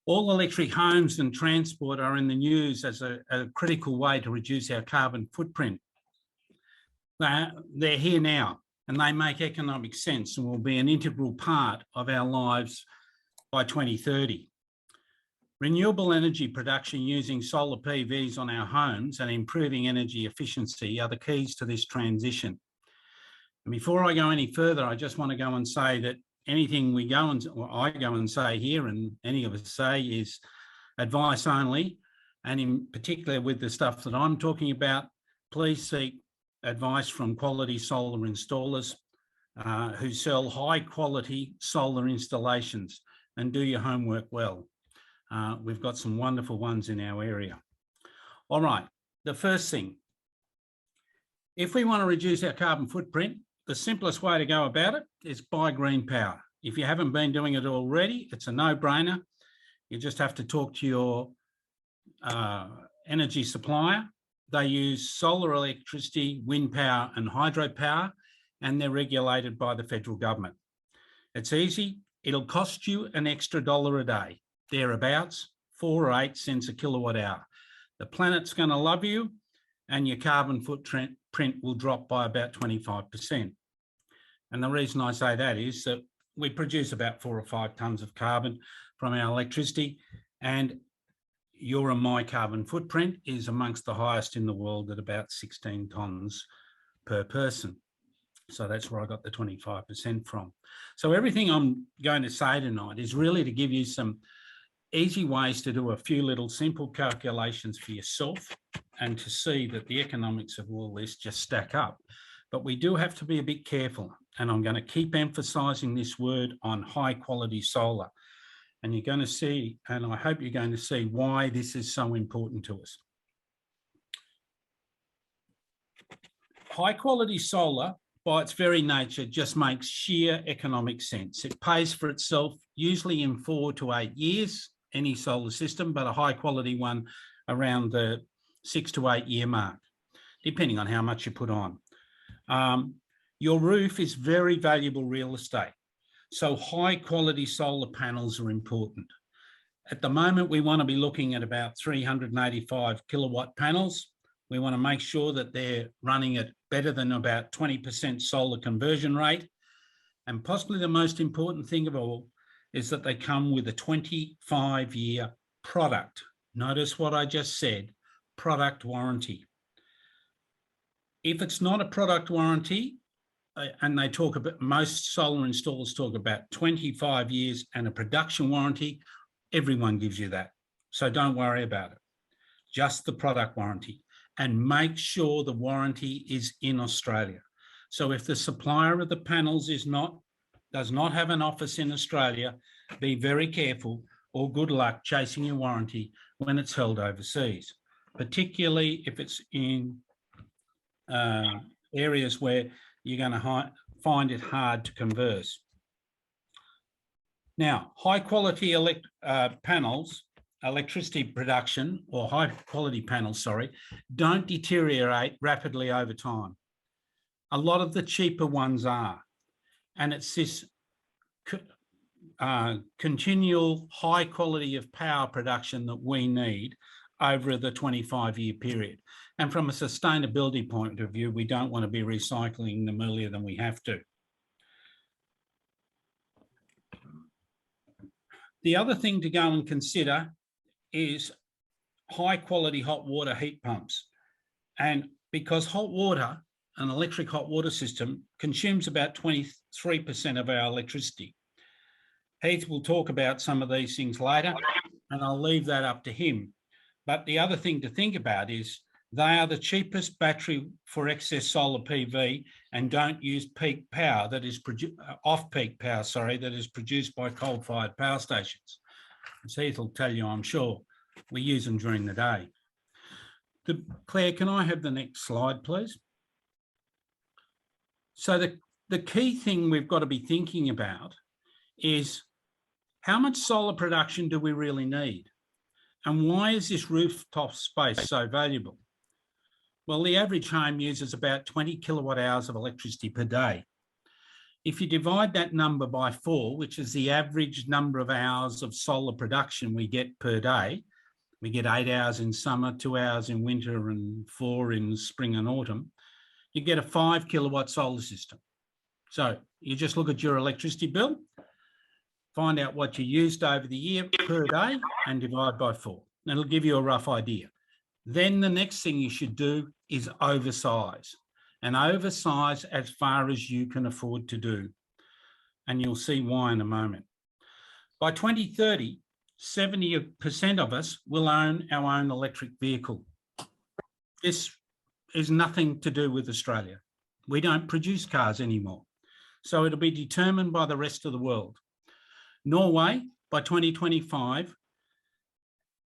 All electric homes and transport are in the news as a critical way to reduce our carbon footprint. They're here now, and they make economic sense and will be an integral part of our lives by 2030. Renewable energy production using solar PVs on our homes and improving energy efficiency are the keys to this transition. And before I go any further, I just want to go and say that anything we go and, or I go and say here, and any of us say, is advice only. And in particular with the stuff that I'm talking about, please seek advice from quality solar installers who sell high quality solar installations, and do your homework well. We've got some wonderful ones in our area. All right, the first thing, if we want to reduce our carbon footprint, the simplest way to go about it is buy green power. If you haven't been doing it already, it's a no-brainer. You just have to talk to your energy supplier. They use solar electricity, wind power and hydropower, and they're regulated by the federal government. It's easy. It'll cost you an extra $1 a day, thereabouts, 4 or 8 cents a kilowatt hour. The planet's going to love you, and your carbon footprint will drop by about 25%. And the reason I say that is that we produce about 4 or 5 tonnes of carbon from our electricity, and your and my carbon footprint is amongst the highest in the world at about 16 tonnes per person. So that's where I got the 25% from. So everything I'm going to say tonight is really to give you some easy ways to do a few little simple calculations for yourself and to see that the economics of all this just stack up. But we do have to be a bit careful, and I'm going to keep emphasising this word on high quality solar. And you're going to see, and I hope you're going to see, why this is so important to us. High quality solar, by its very nature, just makes sheer economic sense. It pays for itself, usually in 4 to 8 years, any solar system, but a high quality one around the 6 to 8 year mark, depending on how much you put on. Your roof is very valuable real estate, so high quality solar panels are important. At the moment, we want to be looking at about 385 kilowatt panels. We want to make sure that they're running at better than about 20% solar conversion rate. And possibly the most important thing of all is that they come with a 25-year product. Notice what I just said, product warranty. If it's not a product warranty, and they talk about, most solar installers talk about 25 years and a production warranty, everyone gives you that. So don't worry about it, just the product warranty. And make sure the warranty is in Australia. So if the supplier of the panels does not have an office in Australia, be very careful, or good luck chasing your warranty when it's held overseas, particularly if it's in areas where you're going to find it hard to converse. Now, high quality panels, electricity production, or high quality panels, sorry, don't deteriorate rapidly over time. A lot of the cheaper ones are, and it's this continual high quality of power production that we need over the 25-year period. And from a sustainability point of view, we don't want to be recycling them earlier than we have to. The other thing to go and consider is high quality hot water heat pumps. And because hot water, an electric hot water system, consumes about 23% of our electricity. Heath will talk about some of these things later, and I'll leave that up to him. But the other thing to think about is they are the cheapest battery for excess solar PV and don't use peak power that is off-peak power, sorry, that is produced by coal-fired power stations. As Heath will tell you, I'm sure, we use them during the day. Claire, can I have the next slide, please? So the key thing we've got to be thinking about is how much solar production do we really need? And why is this rooftop space so valuable? Well, the average home uses about 20 kilowatt hours of electricity per day. If you divide that number by 4, which is the average number of hours of solar production we get per day, we get 8 hours in summer, 2 hours in winter, and 4 in spring and autumn, you get a 5 kilowatt solar system. So you just look at your electricity bill, find out what you used over the year per day and divide by 4. And it'll give you a rough idea. Then the next thing you should do is oversize, and oversize as far as you can afford to do. And you'll see why in a moment. By 2030, 70% of us will own our own electric vehicle. This is nothing to do with Australia. We don't produce cars anymore. So it'll be determined by the rest of the world. Norway by 2025,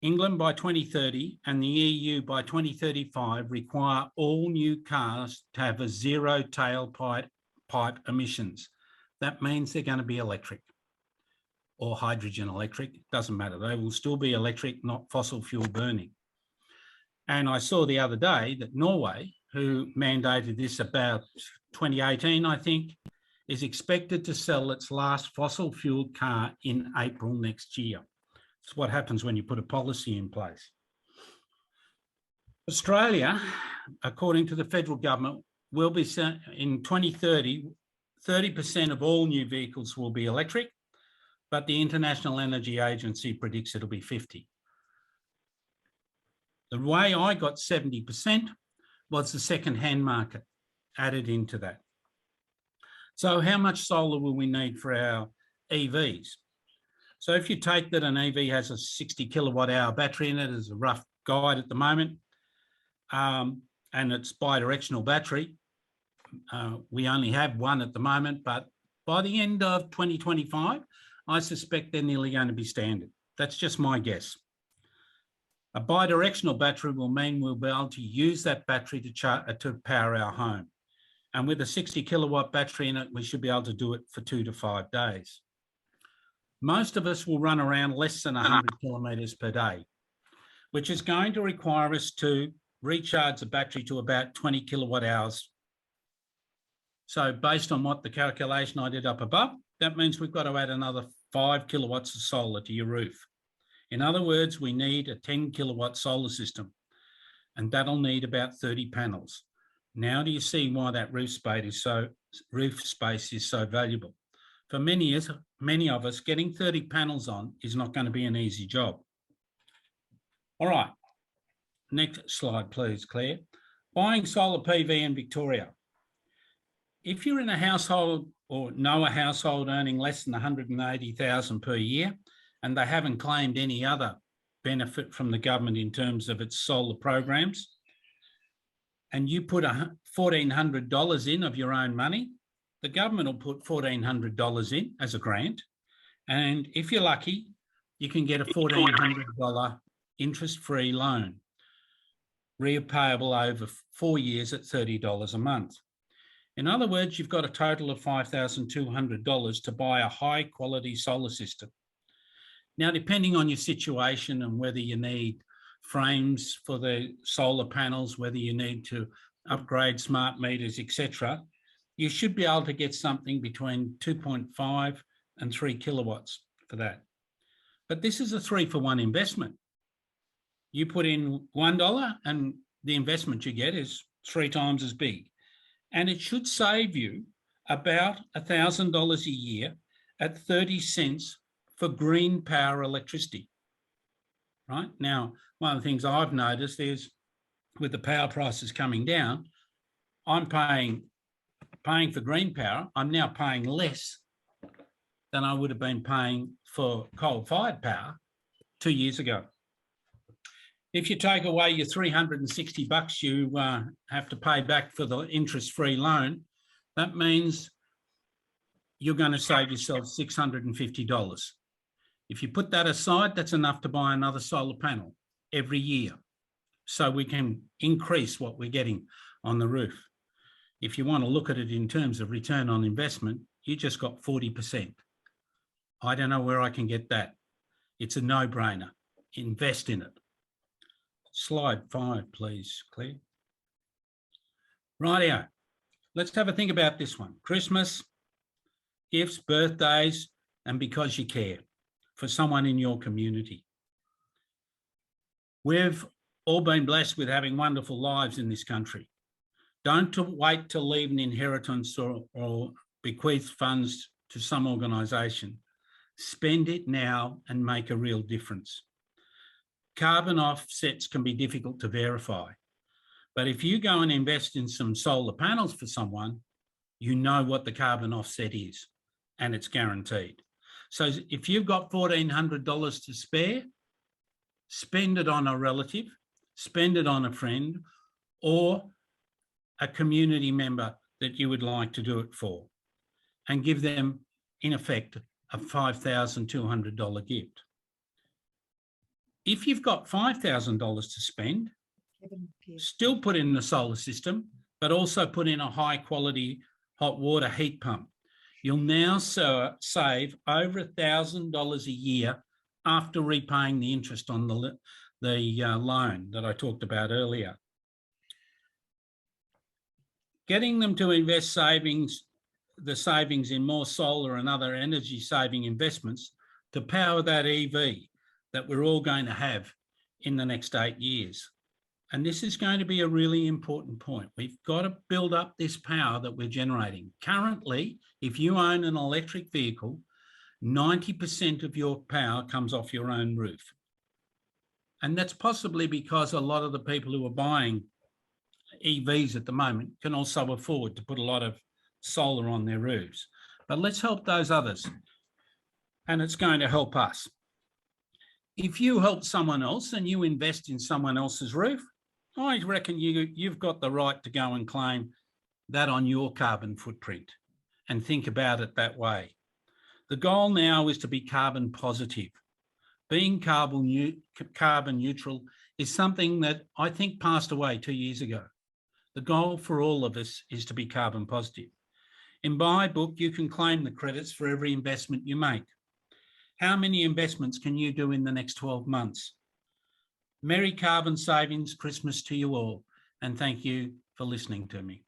England by 2030, and the EU by 2035 require all new cars to have a zero tailpipe emissions. That means they're going to be electric or hydrogen electric, doesn't matter. They will still be electric, not fossil fuel burning. And I saw the other day that Norway, who mandated this about 2018, I think, is expected to sell its last fossil fueled car in April next year. It's what happens when you put a policy in place. Australia, according to the federal government, will be in 2030, 30% of all new vehicles will be electric, but the International Energy Agency predicts it'll be 50. The way I got 70% was the second-hand market added into that. So how much solar will we need for our EVs? So if you take that an EV has a 60 kilowatt hour battery in it as a rough guide at the moment, and it's bi-directional battery, we only have one at the moment, but by the end of 2025, I suspect they're nearly going to be standard. That's just my guess. A bi-directional battery will mean we'll be able to use that battery to power our home. And with a 60 kilowatt battery in it, we should be able to do it for 2 to 5 days. Most of us will run around less than 100 kilometres per day, which is going to require us to recharge the battery to about 20 kilowatt hours. So based on what the calculation I did up above, that means we've got to add another 5 kilowatts of solar to your roof. In other words, we need a 10 kilowatt solar system, and that'll need about 30 panels. Now do you see why that roof space is so valuable? For many of us, getting 30 panels on is not going to be an easy job. All right, next slide, please, Claire. Buying solar PV in Victoria. If you're in a household or know a household earning less than $180,000 per year, and they haven't claimed any other benefit from the government in terms of its solar programs, and you put $1,400 in of your own money, the government will put $1,400 in as a grant. And if you're lucky, you can get a $1,400 interest-free loan, repayable over 4 years at $30 a month. In other words, you've got a total of $5,200 to buy a high-quality solar system. Now, depending on your situation and whether you need frames for the solar panels, whether you need to upgrade smart meters, etc., you should be able to get something between 2.5 and 3 kilowatts for that. But this is a 3-for-1 investment. You put in $1 and the investment you get is 3 times as big. And it should save you about $1,000 a year at 30 cents for green power electricity, right? Now, one of the things I've noticed is with the power prices coming down, I'm paying for green power, I'm now paying less than I would have been paying for coal-fired power 2 years ago. If you take away your $360 you have to pay back for the interest-free loan, that means you're going to save yourself $650. If you put that aside, that's enough to buy another solar panel every year. So we can increase what we're getting on the roof. If you want to look at it in terms of return on investment, you just got 40%. I don't know where I can get that. It's a no-brainer. Invest in it. Slide 5, please, Claire. Rightio. Let's have a think about this one. Christmas, gifts, birthdays, and because you care for someone in your community. We've all been blessed with having wonderful lives in this country. Don't wait to leave an inheritance or bequeath funds to some organisation. Spend it now and make a real difference. Carbon offsets can be difficult to verify, but if you go and invest in some solar panels for someone, you know what the carbon offset is, and it's guaranteed. So if you've got $1,400 to spare, spend it on a relative, spend it on a friend, or a community member that you would like to do it for, and give them, in effect, a $5,200 gift. If you've got $5,000 to spend, still put in the solar system, but also put in a high quality hot water heat pump. You'll now save over $1,000 a year after repaying the interest on the loan that I talked about earlier. Getting them to invest the savings in more solar and other energy saving investments to power that EV that we're all going to have in the next 8 years. And this is going to be a really important point. We've got to build up this power that we're generating. Currently, if you own an electric vehicle, 90% of your power comes off your own roof. And that's possibly because a lot of the people who are buying EVs at the moment can also afford to put a lot of solar on their roofs. But let's help those others, and it's going to help us. If you help someone else and you invest in someone else's roof, I reckon you've got the right to go and claim that on your carbon footprint and think about it that way. The goal now is to be carbon positive. Being carbon neutral is something that I think passed away 2 years ago. The goal for all of us is to be carbon positive. In my book, you can claim the credits for every investment you make. How many investments can you do in the next 12 months? Merry Carbon Savings Christmas to you all, and thank you for listening to me.